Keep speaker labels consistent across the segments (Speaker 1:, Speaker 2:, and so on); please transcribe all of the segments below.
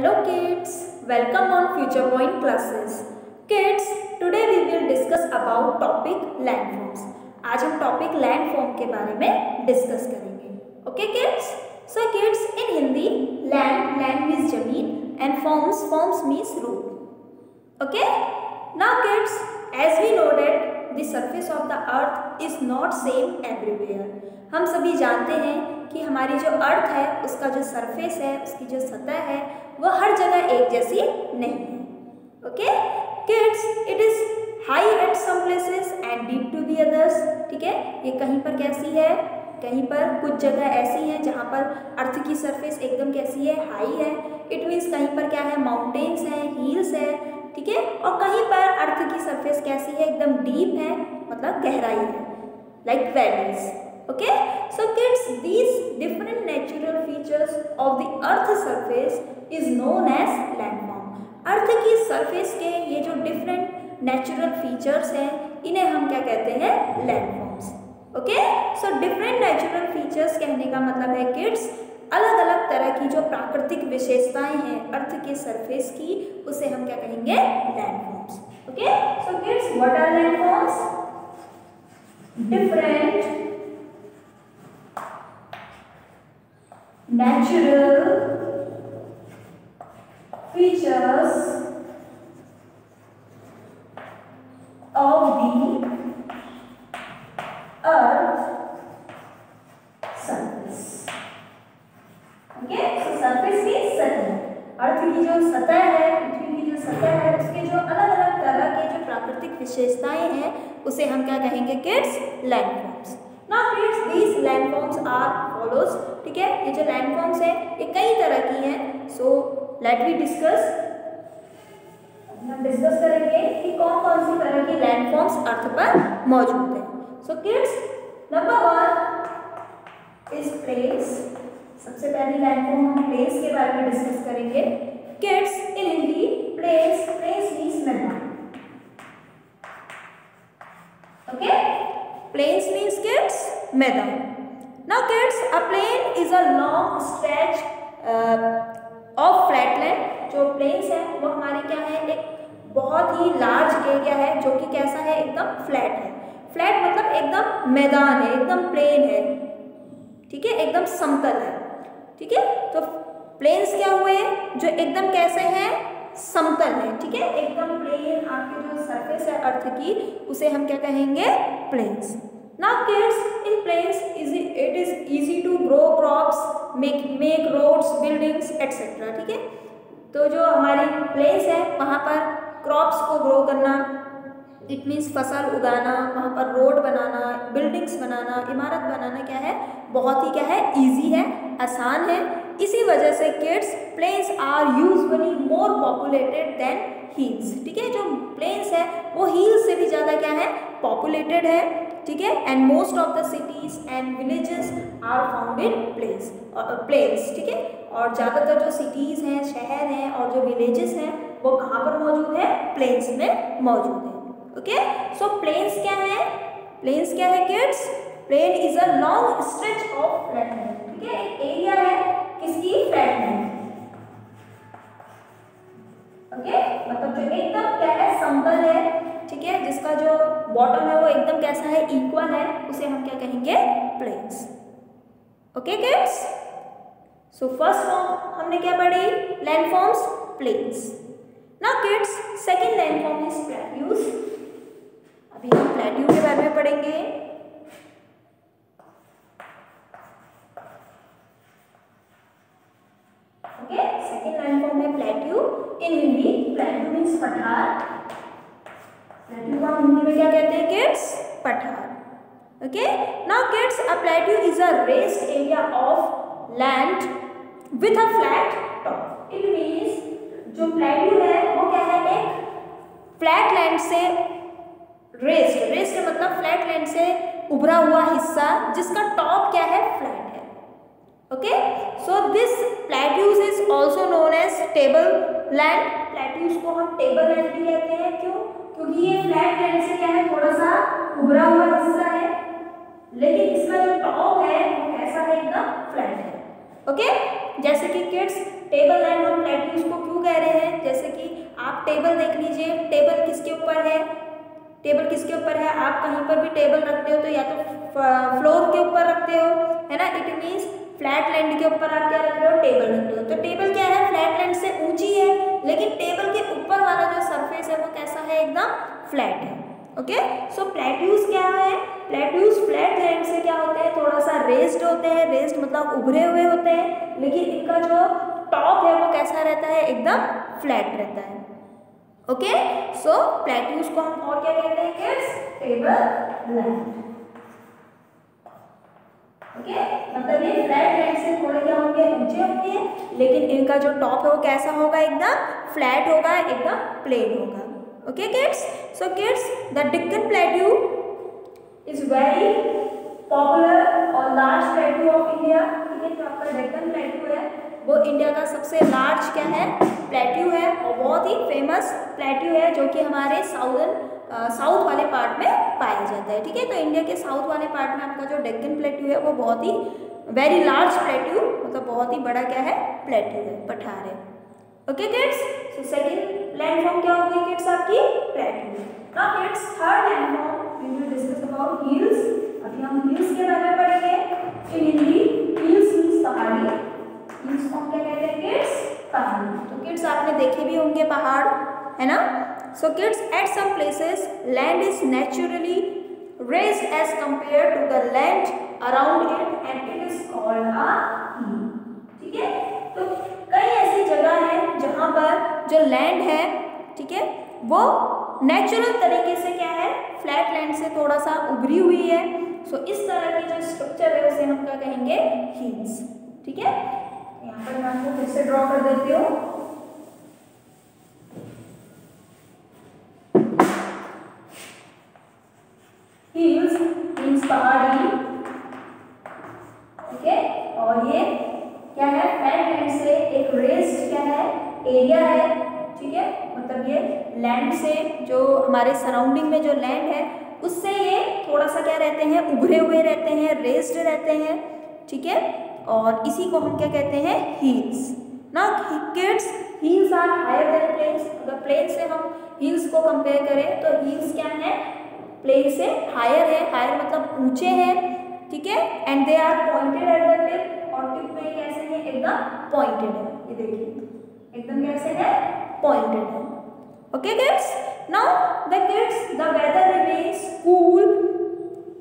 Speaker 1: Hello kids, welcome on Future Point classes. Kids, today we will discuss about topic landforms. आज हम topic landform के बारे में discuss करेंगे. Okay kids? So kids, in Hindi, land means जमीन and forms means root. Okay? Now kids, as we know that the surface of the earth is not same everywhere. हम सभी जानते हैं कि हमारी जो अर्थ है उसका जो सरफेस है, उसकी जो सतह है, वो हर जगह एक जैसी नहीं है. Okay kids, it is high at some places and deep to the others. ठीक है, ये कहीं पर कैसी है, कहीं पर कुछ जगह ऐसी है जहाँ पर अर्थ की सरफेस एकदम कैसी है, हाई है. इट मीन्स कहीं पर क्या है, माउंटेन्स है, हिल्स है. ठीक है, और कहीं पर अर्थ की सरफेस कैसी है, एकदम डीप है, मतलब गहराई है, like valleys. Okay, so kids, these different natural features of the earth surface is known as landform. अर्थ की सरफेस के ये जो डिफरेंट नेचुरल फीचर्स हैं, इन्हें हम क्या कहते हैं, landforms. Okay, so different natural features कहने का मतलब है किड्स, अलग अलग तरह की जो प्राकृतिक विशेषताएं हैं अर्थ के सरफेस की, उसे हम क्या कहेंगे, landforms. Okay, so kids, what are landforms? Different natural features of the earth surface. Okay, so surface means सतह. अर्थ की जो सतह है, पृथ्वी की जो सतह है, उसके जो अलग अलग तरह के जो प्राकृतिक विशेषताएं हैं, उसे हम क्या कहेंगे kids, landforms. Now kids, these landforms are follows. ठीक है, ये जो लैंडफॉर्म्स है ये कई तरह की हैं. So let we discuss. हम डिस्कस करेंगे कि कौन कौन सी तरह की लैंडफॉर्म्स अर्थ पर मौजूद हैं. So kids, number 1 is plains. सबसे पहली लैंडफॉर्म हम प्लेन्स के बारे में डिस्कस करेंगे. Kids, in Hindi planes means मैदान. ओके, plains means kids मैदान. Now kids, a plain is a long stretch of flat land. जो plains है वो हमारे क्या है, एक बहुत ही लार्ज एरिया है जो कि कैसा है, एकदम फ्लैट है. फ्लैट मतलब एकदम मैदान है, एकदम प्लेन है. ठीक है, एकदम समतल है. ठीक है, तो प्लेन्स क्या हुए, जो एकदम कैसे हैं, समतल है. ठीक है, एकदम प्लेन आपकी जो सरफेस है अर्थ की, उसे हम क्या कहेंगे, planes. Now kids, in plains it is easy to grow crops, make roads, buildings, etc. ठीक है, तो जो हमारी प्लेन्स है वहाँ पर क्रॉप्स को ग्रो करना, इट मीन्स फसल उगाना, वहाँ पर रोड बनाना, बिल्डिंग्स बनाना, इमारत बनाना क्या है, बहुत ही क्या है, ईजी है, आसान है. इसी वजह से kids, plains are usually more populated than hills. ठीक है, जो प्लेन्स है वो हिल्स से भी ज़्यादा क्या है, पॉपुलेटेड है. ठीक है, and most of the cities and villages are found in plains. ठीक है, और ज़्यादातर जो सिटीज़ हैं, शहर हैं और जो विलेजेस हैं वो कहाँ पर मौजूद है, प्लेन्स में मौजूद है. ओके, सो प्लेन्स क्या है, प्लेन्स क्या है kids, plane is a long stretch of flat land. ठीक है, एक एरिया है किसकी, फ्लैट लैंड. ओके, मतलब जो एकदम क्या है, समतल है. ठीक है, जिसका जो बॉटम है वो एकदम कैसा है, इक्वल है, उसे हम क्या कहेंगे, plains. Okay kids, so first form हमने क्या पढ़ी, landforms, plains. Now kids, second landform is plateaus. अभी हम प्लेट्यू के बारे में पढ़ेंगे. ओके, सेकंड लैंडफॉर्म है plateau. In Hindi plateau means पठार. प्लेट्यू को हम हिंदी में क्या कहते हैं किड्स, पठार. Okay, now kids, a plateau is a raised area of land with a flat top. It means जो प्लेट्यू है वो क्या है, एक फ्लैट लैंड से रेस्ड मतलब फ्लैट लैंड से उभरा हुआ हिस्सा जिसका टॉप क्या है, फ्लैट है. Okay, so this plateaus is also known as table land. Plateaus को हम टेबल लैंड भी कहते हैं. क्यों, क्योंकि ये फ्लैट लैंड से क्या है, थोड़ा सा उभरा हुआ हिस्सा है, लेकिन इसका जो टॉप है वो कैसा है, एकदम फ्लैट है. ओके, जैसे कि किड्स, टेबल लैंड हम प्लेट्यूज को आप टेबल देख लीजिए, टेबल किसके ऊपर है, टेबल किसके ऊपर है, आप कहीं पर भी टेबल रखते हो तो या तो फ्लोर के ऊपर रखते हो, है ना, इट मीन्स फ्लैट लैंड के ऊपर आप क्या रख रहे हो, टेबल रखते हो। तो टेबल क्या है, फ्लैट लैंड से ऊंची है, लेकिन टेबल के ऊपर वाला जो सरफेस है वो कैसा है, एकदम फ्लैट है। ओके, सो प्लेट्यूज क्या है, प्लेट्यूज फ्लैट लैंड से क्या होते हैं, थोड़ा सा रेस्ड होते हैं, रेस्ड मतलब उभरे हुए होते हैं, लेकिन इनका जो टॉप है वो कैसा रहता है, एकदम फ्लैट रहता है। ओके, सो प्लेट्यूज को हम और क्या कहते हैं किड्स, टेबल लैंड। ओके, मतलब ये फ्लैट लैंड से थोड़े क्या होंगे, ऊंचे होंगे, लेकिन इनका जो टॉप है वो कैसा होगा, एकदम फ्लैट होगा, एकदम प्लेन होगा। Okay kids, so kids the Deccan plateau is very popular और लार्ज प्लेट्यू ऑफ इंडिया। ठीक है, जो आपका डेक्कन प्लेट्यू है वो इंडिया का सबसे लार्ज क्या है, प्लेट्यू है, और बहुत ही फेमस प्लेट्यू है जो कि हमारे साउथ वाले पार्ट में पाया जाता है। ठीक है, तो इंडिया के साउथ वाले पार्ट में आपका जो डेक्कन प्लेट्यू है वो बहुत ही वेरी लार्ज प्लेट्यू, मतलब बहुत ही बड़ा क्या है, प्लेट्यू है, पठार है। Okay kids, so second landform क्या होगी किड्स, आपकी plateau. Now kids third landform we will discuss about hills. अभी हम हिल्स के बारे में पढ़ेंगे। इन हिंदी हिल्स मींस पहाड़ी, हिल्स को क्या कहते हैं किड्स, पहाड़ी। तो किड्स आपने देखे भी होंगे पहाड़, है ना। So kids at some places land is naturally raised as compared to the land around it and it is called a hill। ठीक है, तो कई ऐसी जगह है जहां पर जो लैंड है, ठीक है, वो नेचुरल तरीके से क्या है, फ्लैट लैंड से थोड़ा सा उभरी हुई है। सो इस तरह की जो स्ट्रक्चर है उसे हम क्या कहेंगे, हिल्स। ठीक है, यहाँ पर मैं आपको फिर से ड्रॉ कर देती हूँ। हिल्स मीन्स पहाड़ी, ओके, और ये क्या है, फ्लैट लैंड से एक रेस्ड क्या है, एरिया है। ठीक है, मतलब ये लैंड से जो हमारे सराउंडिंग में जो लैंड है उससे ये थोड़ा सा क्या रहते हैं, उभरे हुए रहते हैं, रेस्ड रहते हैं। ठीक है, और इसी को हम क्या कहते हैं, hills. Now kids hills are higher than plains. अगर प्लेन से हम हिल्स को कंपेयर करें तो हिल्स क्या है, प्लेन से हायर है, हायर मतलब ऊंचे हैं। ठीक है, and they are pointed at the tip, और टिप में कैसे है, एकदम पॉइंटेड है। ये देखिए एकदम कैसे है, पॉइंटेड है। Okay kids, now the kids the weather remains cool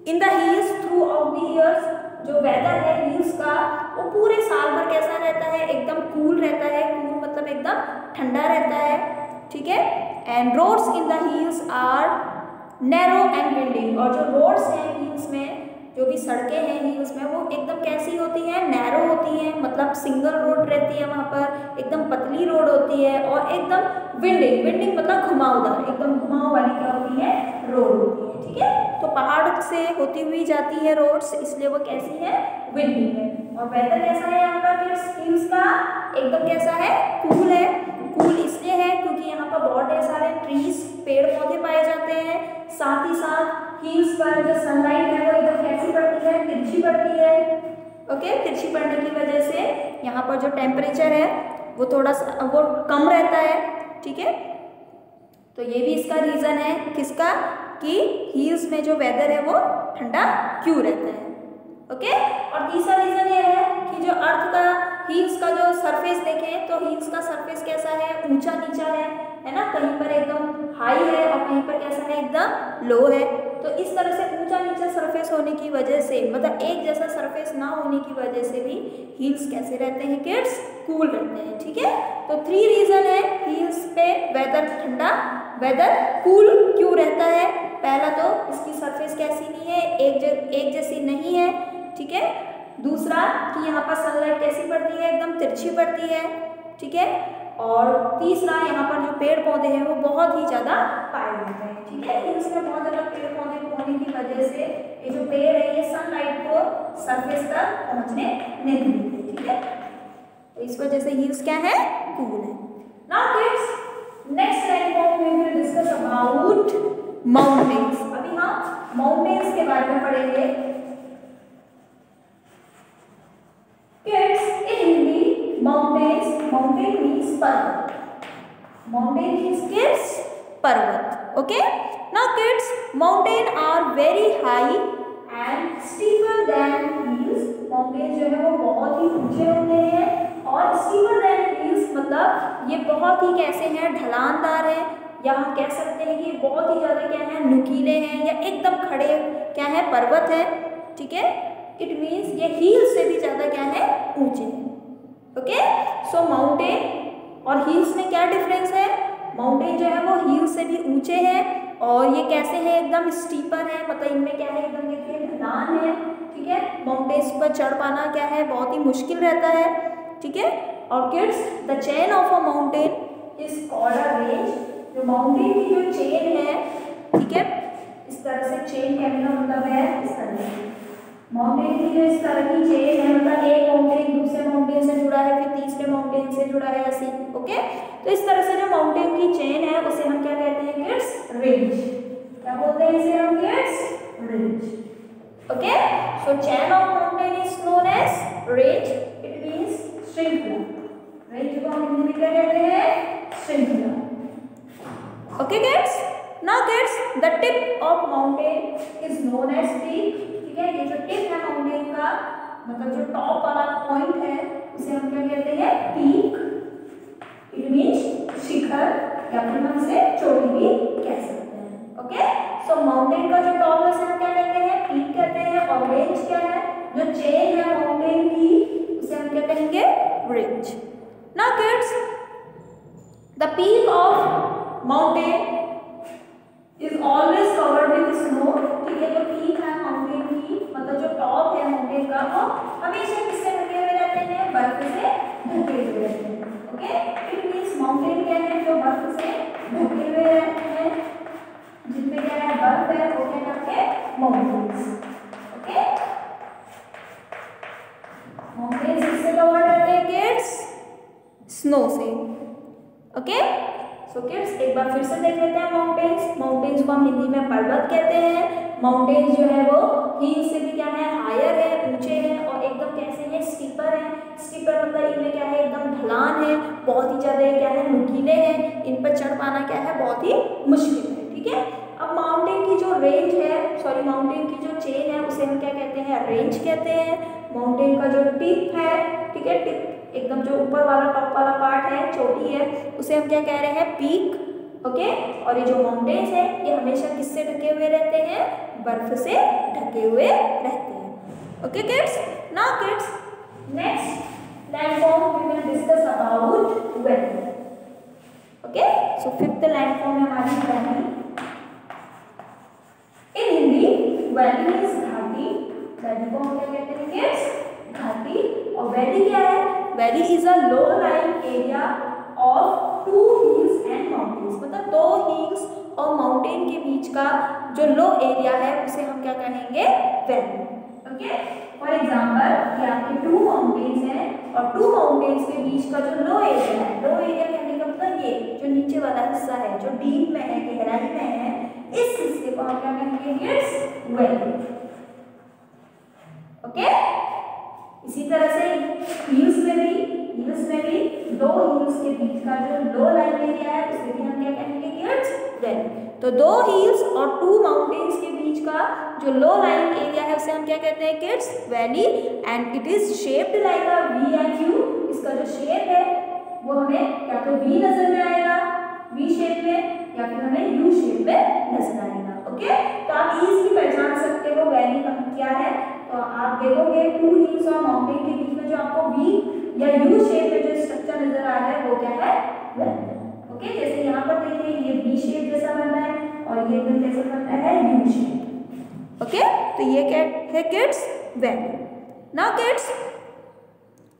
Speaker 1: in the hills throughout the years. जो वेदर है हिल्स का वो पूरे साल भर कैसा रहता है, एकदम कूल रहता है। कूल मतलब एकदम ठंडा रहता है। ठीक है, and roads in the hills are narrow and winding, और जो रोड्स हैं हिल्स में, जो भी सड़कें हैं हिल्स में, वो एकदम कैसी होती हैं, नैरो होती हैं, मतलब सिंगल रोड रहती है वहाँ पर, एकदम पतली रोड होती है, और एकदम विंडिंग, विंडिंग मतलब घुमावदार, एकदम घुमाव वाली क्या होती है, रोड होती है। ठीक है, तो पहाड़ से होती हुई जाती है रोड्स, इसलिए वो कैसी है, विंडिंग है। और वेदर कैसा है यहाँ का हिल्स का, एकदम कैसा है, कूल है। कूल इसलिए है क्योंकि यहाँ पर बहुत ढेर सारे ट्रीज, पेड़ पौधे पाए जाते हैं। साथ ही साथ हिल्स पर जो सनलाइट है वो एकदम कैसी पड़ती है, तिरछी पड़ती है। ओके, तिरछी पड़ने की वजह से यहाँ पर जो टेम्परेचर है वो थोड़ा सा वो कम रहता है। ठीक है, तो ये भी इसका रीज़न है, किसका, कि हिल्स में जो वेदर है वो ठंडा क्यों रहता है। ओके, और तीसरा रीज़न ये है कि जो अर्थ का हिल्स का जो सरफेस देखें तो हिल्स का सरफेस कैसा है, ऊंचा नीचा है ना, कहीं पर एकदम हाई है और कहीं पर कैसा है, एकदम लो है। तो इस तरह से ऊंचा नीचा सरफेस होने की वजह से, मतलब एक जैसा सरफेस ना होने की वजह से भी हिल्स कैसे रहते हैं किड्स, कूल रहते हैं। ठीक है, तो 3 रीज़न है हिल्स पे वेदर ठंडा, वेदर कूल क्यों रहता है। पहला तो इसकी सरफेस कैसी नहीं है, एक जैसी नहीं है। ठीक है, दूसरा कि यहाँ पर सनलाइट कैसी पड़ती है, एकदम तिरछी पड़ती है। ठीक है, और तीसरा यहाँ पर जो पेड़ पौधे हैं वो बहुत ही ज़्यादा पाए जाते हैं। ठीक है, हिल्स में बहुत ज़्यादा पेड़ पौधे होने की वजह से ये जो पेड़ है ये सनलाइट को सरफेस तक पहुँचने नहीं देते। ठीक है, तो इस वजह से हिल्स क्या है, कूल है। Now kids next landform we will discuss about mountains. अभी हम माउंटेन्स के बारे में पढ़ेंगे। Kids in Hindi mountains, mountain means पर्वत। माउंटेन मीन्स किड्स पर्वत. Okay, now kids mountain are very high and steeper than hills. Mountain जो है वो बहुत ही ऊंचे होते हैं और स्टीपर देन हिल्स मतलब ये बहुत ही कैसे हैं, ढलानदार है, या हम कह सकते हैं कि ये बहुत ही ज़्यादा क्या है, नुकीले हैं या एकदम खड़े क्या है, पर्वत है. ठीक है, इट मीन्स ये हिल से भी ज़्यादा क्या है, ऊंचे हैं. ओके, सो माउंटेन और हिल्स में क्या डिफरेंस है? माउंटेन जो है वो हिल से भी ऊंचे हैं और ये कैसे हैं, एकदम स्टीपर है, मतलब इनमें क्या है, एकदम देखिए ढलान है. ठीक है, माउंटेन्स पर चढ़ पाना क्या है, बहुत ही मुश्किल रहता है. ठीक है, और kids the chain of a mountain is called a range. जो माउंटेन की जो चेन है, ठीक है, इस तरह से चेन कहने का मतलब है इस तरह से. माउंटेन की जो इस तरह की चेन है, मतलब एक माउंटेन दूसरे माउंटेन से जुड़ा है, फिर तीसरे माउंटेन से जुड़ा है, ऐसे. ओके, तो इस तरह से जो माउंटेन की चेन है उसे हम क्या कहते हैं किड्स, रेंज. क्या बोलते हैं इसे हम kids, range. Okay, so chain of mountain is known as range. It means श्रृंखला. रेंज को हम हिंदी में क्या कहते हैं, श्रृंखला. Okay kids, now kids the tip of mountain is known as peak. ठीक है, ये जो टिप है माउंटेन का, मतलब जो टॉप वाला पॉइंट है उसे हम क्या कहते हैं, पीक. इट मीन्स शिखर, या फिर हम इसे चोटी भी कह सकते हैं. ओके, सो माउंटेन का जो टॉप है उसे हम क्या कहते हैं, पीक कहते हैं. और रेंज क्या है, जो चेन है माउंटेन की उसे हम क्या कहेंगे, range. Now kids the peak of mountain is always covered with snow. ठीक है, जो पीक है माउंटेन की, मतलब जो टॉप है माउंटेन का, वो हमेशा किससे ढके हुए रहते हैं, बर्फ से ढके हुए रहते हैं. ओके, इट मींस माउंटेन क्या है, जो बर्फ से ढके हुए रहते हैं, जिनमें क्या है, बर्फ है, वो क्या कहते हैं, माउंटेन्स. ओके, माउंटेन्स किससे कवर्ड रहते हैं किड्स, स्नो से. ओके, सो किड्स एक बार फिर से देख लेते हैं माउंटेन्स. माउंटेन्स को हम हिंदी में पर्वत कहते हैं. माउंटेन्स जो है वो हिल से भी क्या है, हायर है, ऊंचे हैं और एकदम कैसे हैं, स्टीपर है. स्टीपर मतलब इनमें क्या है, एकदम ढलान है, बहुत ही ज़्यादा क्या है, नुकीले हैं, इन पर चढ़ पाना क्या है, बहुत ही मुश्किल है. ठीक है, अब माउंटेन की जो रेंज है, सॉरी माउंटेन की जो चेन है उसे हम क्या कहते हैं, रेंज कहते हैं. माउंटेन का जो टिप है, ठीक है, टिप एकदम जो ऊपर वाला टॉप वाला पार्ट है, चोटी है, उसे हम क्या कह रहे हैं, पीक. ओके, और ये जो माउंटेन्स है ये हमेशा किससे ढके हुए रहते हैं, बर्फ से ढके हुए रहते हैं. Okay kids, now kids next landform we will discuss about valley. Okay, so fifth landform है हमारी valley. In Hindi valley means घाटी. वैली को हम क्या कहते हैं किड्स, घाटी. और वैली क्या है, valley is a low lying area of two hills and mountains. मतलब दो हिल्स और माउंटेन के बीच का जो लो एरिया है उसे हम क्या कहेंगे, वैली. ओके, फॉर एग्जांपल कि आपके टू माउंटेन्स हैं और टू माउंटेन्स के बीच का जो लो एरिया है, लो एरिया कहने का मतलब ये जो नीचे वाला हिस्सा है, जो डीप में है, गहराई में है, इस हिस्से को हम क्या कहेंगे किड्स, वैली. ओके, इसी तरह से हिल्स में भी दो हिल्स के बीच का जो लो लाइन एरिया है उसे भी हम क्या कहेंगे किड्स, वैली. तो दो हिल्स और टू माउंटेन्स के बीच का जो लो लाइन एरिया है उसे हम क्या कहते हैं kids, valley. And it is shaped like a V and U. इसका जो शेप है वो हमें या तो वी नजर में आएगा, वी शेप में, या फिर हमें यू शेप में नजर आएगा. ओके, तो आप इजीली पहचान सकते हो वैली क्या है. तो आप देखोगे टू हिल्स और माउंटेन के बीच में जो आपको वी या यू शेप में जो स्ट्रक्चर नजर आ रहा है वो क्या है, वैली. ओके, जैसे यहाँ पर देखिए ये वी शेप जैसा बन रहा है और ये एकदम कैसा बन रहा है, यू शेप. ओके, तो ये क्या है kids, valley. Now kids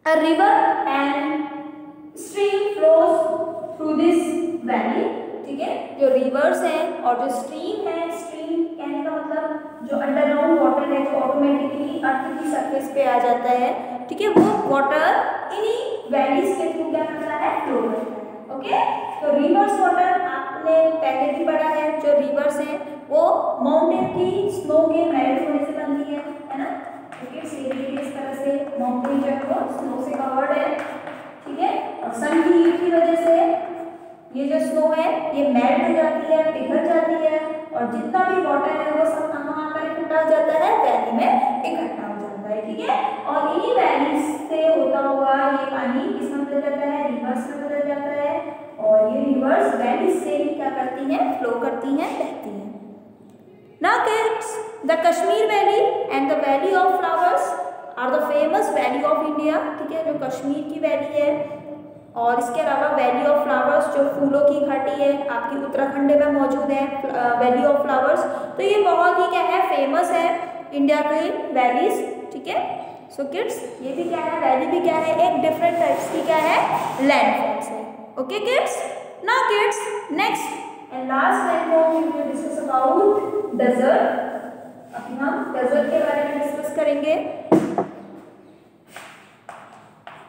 Speaker 1: a river and stream flows through this valley. ठीक है, जो रिवर्स हैं और जो स्ट्रीम है, स्ट्रीम कहने का मतलब जो अंडरग्राउंड वाटर है जो ऑटोमेटिकली अर्थ की सरफेस पे आ जाता है. ठीक है, वो वाटर इन्हीं वैलीज के थ्रू क्या करता है, फ्लो करता है. ओके, तो रिवर्स वाटर आपने पहले भी पढ़ा है, जो रिवर्स हैं वो माउंटेन की स्नो के मेल्ट होने से बनती है ना. ठीक है, देखिए इस तरह से माउंटेन जो है वो स्नो से कवर्ड है. ठीक है, और सन की हीट की वजह से ये जो स्नो है ये मेल्ट हो जाती है, पिघल जाती है और जितना भी वाटर है वो सब कहाँ पर इकट्ठा हो जाता है, वैली में इकट्ठा हो जाता है, ठीक है। और इन्हीं वैली से होता हुआ ये पानी किसमें बदल जाता है, रिवर्स में बदल जाता है और ये रिवर्स वैली से ही क्या करती हैं, फ्लो करती हैं, बहती हैं। Now kids, the Kashmir Valley and the Valley of Flowers are the famous valley of India, ठीक है, जो कश्मीर की वैली है और इसके अलावा वैली ऑफ फ्लावर्स जो फूलों की घाटी है आपकी उत्तराखंड में मौजूद है, वैली ऑफ फ्लावर्स। तो ये बहुत ही क्या है, फेमस है इंडिया की वैलीज, ठीक है। सो किड्स ये भी क्या है, वैली भी क्या है, एक डिफरेंट टाइप्स की क्या है, लैंडफॉर्म्स है। Okay kids, now kids next and last landform we will discuss about desert. अभी हम डेजर्ट के बारे में डिस्कस करेंगे।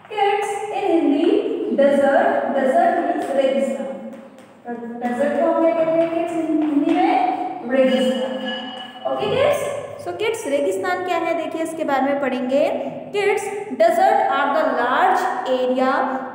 Speaker 1: Kids in Hindi desert, desert means रेगिस्तान। डेजर्ट को हम क्या कहते हैं किड्स हिंदी में, रेगिस्तान। ओके किड्स, सो किड्स रेगिस्तान क्या है देखिए इसके बारे में पढ़ेंगे। Kids desert are the large area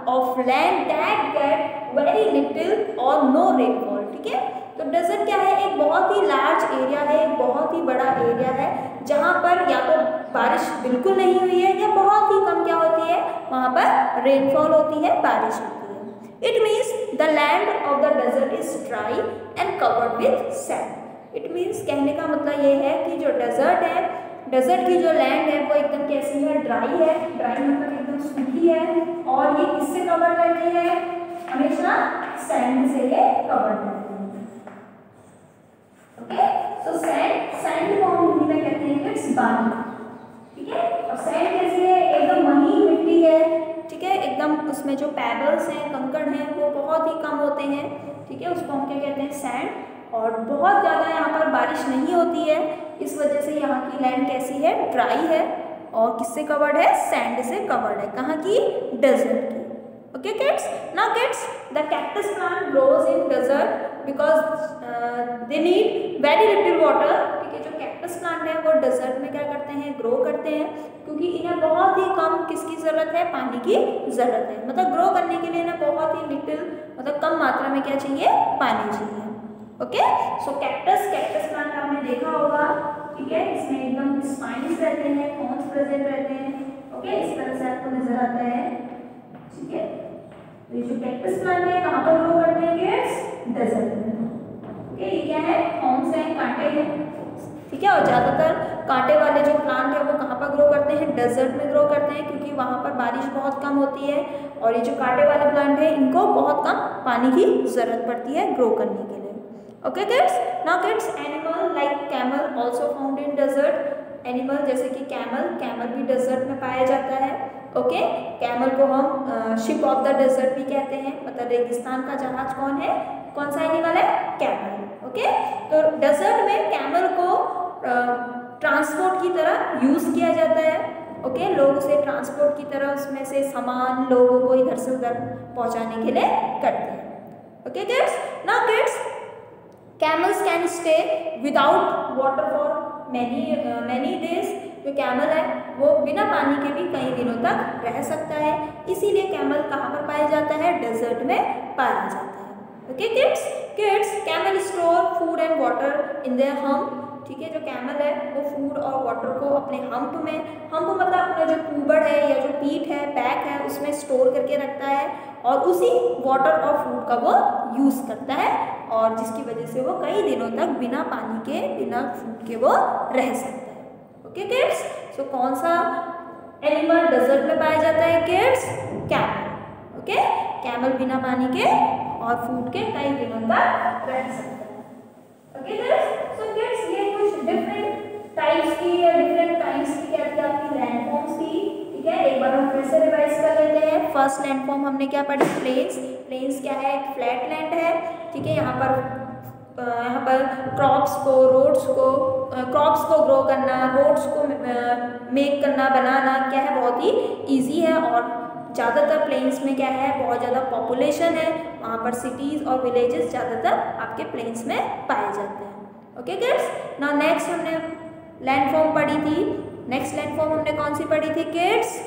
Speaker 1: of land that get very little or no rainfall, ठीक है। तो डेजर्ट क्या है, एक बहुत ही लार्ज एरिया है, एक बहुत ही बड़ा एरिया है जहाँ पर या तो बारिश बिल्कुल नहीं हुई है या बहुत ही कम क्या होती है, वहाँ पर रेनफॉल होती है, बारिश होती है। It means the land of the desert is dry and covered with sand. It means कहने का मतलब ये है कि जो डेजर्ट है, डेजर्ट की जो लैंड है वो एकदम कैसी है, ड्राई है, ड्राई मतलब एकदम सूखी है और ये किससे कवर रहती है, हमेशा सैंड से ये कवर रहती है। ओके, तो सैंड को हम हिंदी में कहते हैं किड्स बालू, ठीक है। और सैंड कैसी है, एकदम महीन मिट्टी है, ठीक है, एकदम उसमें जो पेबल्स हैं, कंकड़ हैं वो बहुत ही कम होते हैं, ठीक है, उसको हम क्या कहते हैं, सैंड। और बहुत ज़्यादा यहाँ पर बारिश नहीं होती है, इस वजह से यहाँ की लैंड कैसी है, ड्राई है और किससे कवर्ड है, सैंड से कवर्ड है, कहाँ की, डेजर्ट की। Okay kids, now kids the cactus plant grows in desert because they need very little water, ठीक है। जो कैक्टस प्लांट है वो डेजर्ट में क्या करते हैं, ग्रो करते हैं, क्योंकि इन्हें बहुत ही कम किसकी ज़रूरत है, पानी की ज़रूरत है। मतलब ग्रो करने के लिए इन्हें बहुत ही लिटिल मतलब कम मात्रा में क्या चाहिए, पानी चाहिए। ओके, सो कैक्टस प्लांट आपने देखा होगा, ठीक है, इसमें एकदम स्पाइन्स रहते हैं, थॉर्न्स प्रेजेंट रहते हैं। ओके, इस तरह से आपको नजर आता है, ठीक है। तो ये जो कैक्टस प्लांट है कहाँ पर ग्रो करते हैं किड्स, डेजर्ट में। ओके, ये क्या है, थॉर्न्स हैं, कांटे हैं, ठीक है। और ज़्यादातर कांटे वाले जो प्लांट है वो कहाँ पर ग्रो करते हैं, डेजर्ट में ग्रो करते हैं, क्योंकि वहाँ पर बारिश बहुत कम होती है और ये जो कांटे वाले प्लांट है इनको बहुत कम पानी की ज़रूरत पड़ती है ग्रो करने के लिए। Okay kids, now kids animal like camel also found in desert. Animal जैसे कि कैमल भी डेजर्ट में पाया जाता है। ओके, कैमल को हम शिप ऑफ द डेजर्ट भी कहते हैं, मतलब रेगिस्तान का जहाज कौन है, कौन सा एनिमल है, कैमल। ओके, तो डेजर्ट में कैमल को ट्रांसपोर्ट की तरह यूज़ किया जाता है। ओके, लोग उसे ट्रांसपोर्ट की तरह उसमें से सामान लोगों को इधर से उधर पहुँचाने के लिए करते हैं। Okay kids, now kids camels can stay without water for many days. जो कैमल है वो बिना पानी के भी कई दिनों तक रह सकता है, इसीलिए कैमल कहाँ पर पाया जाता है, डेजर्ट में पाया जाता है। Okay kids camel store food and water in their hump, ठीक है। जो कैमल है वो फूड और वाटर को अपने हम्प में, हम्प मतलब अपना जो कुबड़ है या जो पीठ है, बैक है, उसमें स्टोर करके रखता है और उसी वाटर और फूड का वो यूज़ करता है और जिसकी वजह से वो कई दिनों तक बिना पानी के, बिना फूड के वो रह सकता है। ओके किड्स, सो कौन सा एनिमल डेजर्ट में पाया जाता है किड्स, कैमल। ओके, कैमल बिना पानी के और फूड के कई दिनों तक रह सकता है। ओके किड्स, सो किड्स ये कुछ डिफरेंट टाइप्स की या डिफरेंट टाइप्स की क्या थी आपकी लैंडफॉर्म्स थी, ठीक है। एक बार हम फिर से रिवाइज कर लेते हैं। फर्स्ट लैंडफॉर्म हमने क्या पढ़ी, प्लेन्स क्या है, एक फ्लैट लैंड है, ठीक है। यहाँ पर क्रॉप्स को ग्रो करना, रोड्स को मेक करना, बनाना क्या है, बहुत ही ईजी है और ज़्यादातर प्लेन्स में क्या है, बहुत ज़्यादा पॉपुलेशन है, वहाँ पर सिटीज़ और विलेजेस ज़्यादातर आपके प्लेन्स में पाए जाते हैं। ओके किड्स, नाउ नेक्स्ट हमने लैंडफॉर्म पढ़ी थी, नेक्स्ट लैंडफॉर्म हमने कौन सी पढ़ी थी किड्स,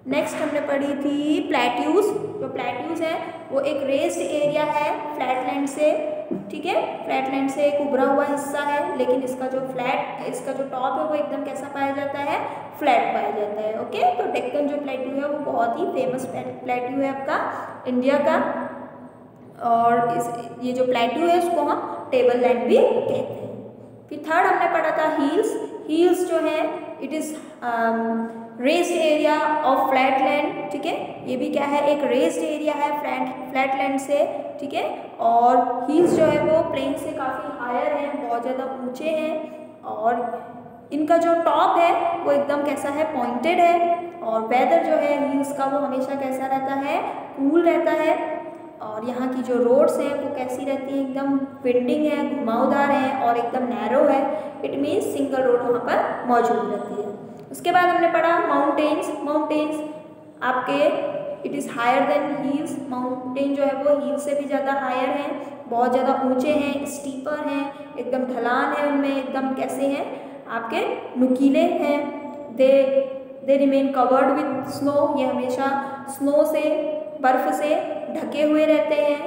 Speaker 1: नेक्स्ट हमने पढ़ी थी प्लेट्यूज। जो जो प्लेट्यूज है वो एक रेस्ड एरिया है फ्लैटलैंड से, ठीक है, फ्लैटलैंड से एक उभरा हुआ हिस्सा है, लेकिन इसका जो टॉप है वो एकदम कैसा पाया जाता है, फ्लैट पाया जाता है। ओके, तो डेक्कन जो प्लेट्यू है वो बहुत ही फेमस प्लेट्यू है आपका इंडिया का, और ये जो प्लेट्यू है उसको हम टेबल लैंड भी कहते हैं। फिर थर्ड हमने पढ़ा था हील्स। हील्स जो है it is raised area of flat land, ठीक है, ये भी क्या है, एक रेस्ड एरिया है फ्लैट लैंड से, ठीक है, और हील्स जो है वो प्लेन से काफ़ी हायर हैं, बहुत ज़्यादा ऊंचे हैं, और इनका जो टॉप है वो एकदम कैसा है, पॉइंटेड है, और वेदर जो है हील्स का वो हमेशा कैसा रहता है, कूल रहता है, और यहाँ की जो रोड्स हैं वो कैसी रहती हैं, एकदम विंडिंग है, घुमावदार है, और एकदम नैरो है, इट मीन्स सिंगल रोड वहाँ पर मौजूद रहती है। उसके बाद हमने पढ़ा माउंटेन्स आपके it is higher than hills, mountain जो है वो हील से भी ज़्यादा हायर हैं, बहुत ज़्यादा ऊंचे हैं, स्टीपर हैं, एकदम ढलान है उनमें, एकदम कैसे हैं, आपके नुकीले हैं, they remain covered with snow, ये हमेशा स्नो से, बर्फ से ढके हुए रहते हैं,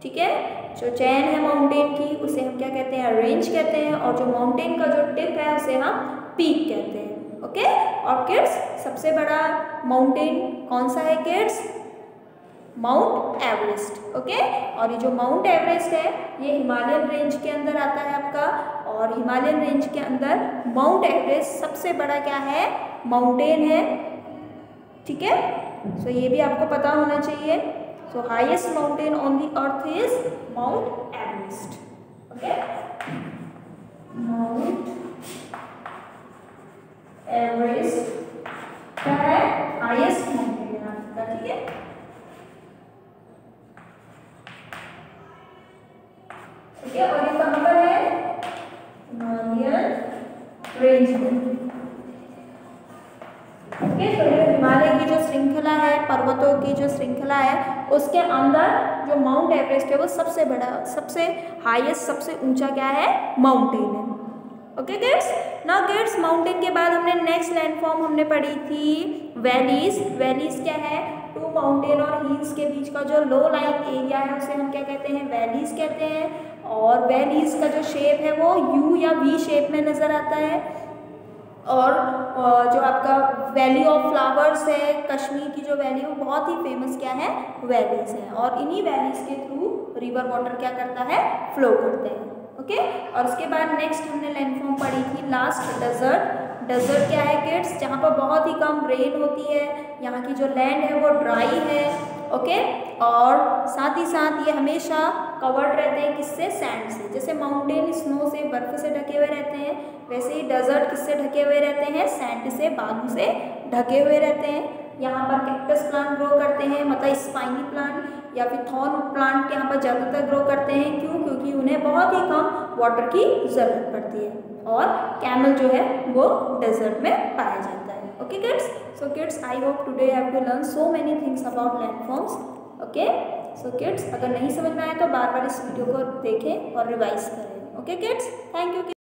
Speaker 1: ठीक है। जो चैन है माउंटेन की उसे हम क्या कहते हैं, रेंज कहते हैं, और जो माउंटेन का जो टिप है उसे हम पीक कहते हैं। ओके, और किड्स सबसे बड़ा माउंटेन कौन सा है किड्स, माउंट एवरेस्ट। ओके, और ये जो माउंट एवरेस्ट है ये हिमालयन रेंज के अंदर आता है आपका, और हिमालयन रेंज के अंदर माउंट एवरेस्ट सबसे बड़ा क्या है, माउंटेन है, ठीक है। सो ये भी आपको पता होना चाहिए। सो highest mountain on the earth is mount Everest. Okay, mount Everest क्या है, हाईएस्ट माउंटेन है आपका, ठीक है। ठीक है, और ये कहाँ पर है, हिमालयन रेंज में। ओके, तो ये हिमालय की जो श्रृंखला है, पर्वतों की जो श्रृंखला है, उसके अंदर जो माउंट एवरेस्ट है वो सबसे बड़ा, सबसे हाईएस्ट, सबसे ऊंचा क्या है, माउंटेन है। Okay kids, now kids mountain के बाद हमने नेक्स्ट लैंडफॉर्म हमने पढ़ी थी वैलीज। वैलीज क्या है, टू माउंटेन और हिल्स के बीच का जो लो लाइन एरिया है उसे हम क्या कहते हैं, वैलीज कहते हैं, और वैलीज का जो शेप है वो यू या वी शेप में नज़र आता है, और जो आपका वैली ऑफ फ्लावर्स है, कश्मीर की जो वैली है वो बहुत ही फेमस क्या है, वैलीज है, और इन्हीं वैलीज के थ्रू रिवर वाटर क्या करता है, फ्लो करते हैं। ओके, और उसके बाद नेक्स्ट हमने लैंडफॉर्म पढ़ी थी लास्ट, डेजर्ट। डेजर्ट क्या है किड्स, जहाँ पर बहुत ही कम रेन होती है, यहाँ की जो लैंड है वो ड्राई है। ओके, और साथ ही साथ ये हमेशा कवर्ड रहते हैं किससे, सैंड से। जैसे माउंटेन स्नो से, बर्फ से ढके हुए रहते हैं, वैसे ही डेजर्ट किससे ढके हुए रहते हैं, सैंड से, बालू से ढके हुए रहते हैं। यहाँ पर कैक्टस प्लांट ग्रो करते हैं, मतलब स्पाइनी प्लांट या फिर थॉर्न प्लांट यहाँ पर ज़्यादातर ग्रो करते हैं। क्यों, क्योंकि उन्हें बहुत ही कम वाटर की ज़रूरत पड़ती है, और कैमल जो है वो डेजर्ट में पाया जाता है। Okay kids, so kids I hope today have to learn so many things about landforms. Okay, so kids अगर नहीं समझ में आए तो बार बार इस वीडियो को देखें और रिवाइज करें। Okay kids, thank you.